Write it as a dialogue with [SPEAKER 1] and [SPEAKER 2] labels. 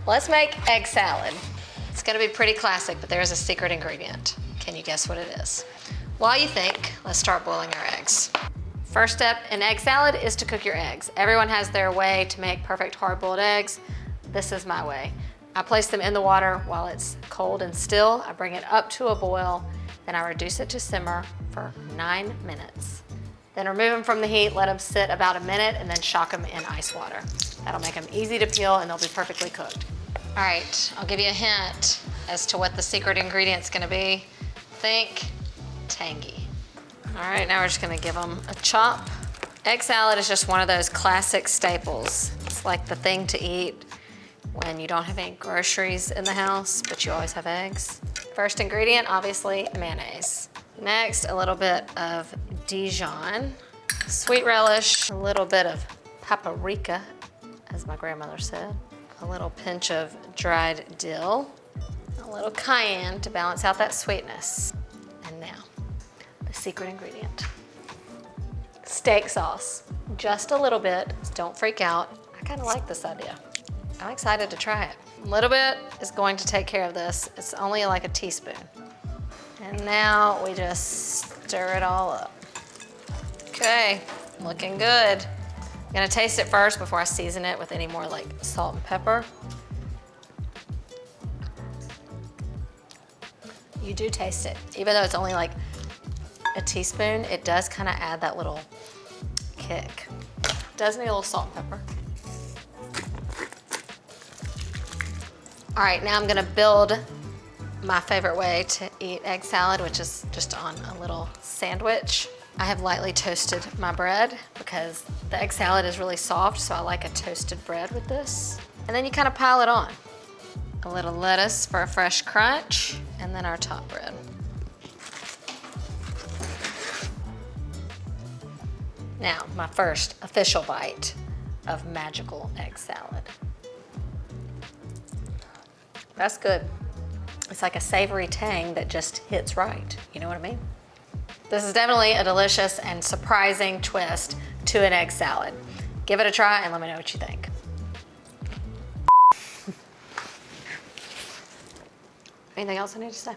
[SPEAKER 1] Let's make egg salad. It's gonna be pretty classic, but there's a secret ingredient. Can you guess what it is? While you think, let's start boiling our eggs. First step in egg salad is to cook your eggs. Everyone has their way to make perfect hard-boiled eggs. This is my way. I place them in the water while it's cold and still. I bring it up to a boil, then I reduce it to simmer for 9 minutes. Then remove them from the heat, let them sit about a minute, and then shock them in ice water. That'll make them easy to peel and they'll be perfectly cooked. All right, I'll give you a hint as to what the secret ingredient's gonna be. Think tangy. All right, now we're just gonna give them a chop. Egg salad is just one of those classic staples. It's like the thing to eat when you don't have any groceries in the house, but you always have eggs. First ingredient, obviously, mayonnaise. Next, a little bit of Dijon, sweet relish, a little bit of paprika, as my grandmother said, a little pinch of dried dill, a little cayenne to balance out that sweetness. And now, the secret ingredient. Steak sauce, just a little bit, don't freak out. I kind of like this idea. I'm excited to try it. A little bit is going to take care of this. It's only like a teaspoon. And now we just stir it all up. Okay, looking good. I'm gonna taste it first before I season it with any more like salt and pepper. You do taste it. Even though it's only like a teaspoon, it does kind of add that little kick. It does need a little salt and pepper. All right, now I'm gonna build my favorite way to eat egg salad, which is just on a little sandwich. I have lightly toasted my bread because the egg salad is really soft, so I like a toasted bread with this. And then you kind of pile it on. A little lettuce for a fresh crunch, and then our top bread. Now, my first official bite of magical egg salad. That's good. It's like a savory tang that just hits right. You know what I mean? This is definitely a delicious and surprising twist to an egg salad. Give it a try and let me know what you think. Anything else I need to say?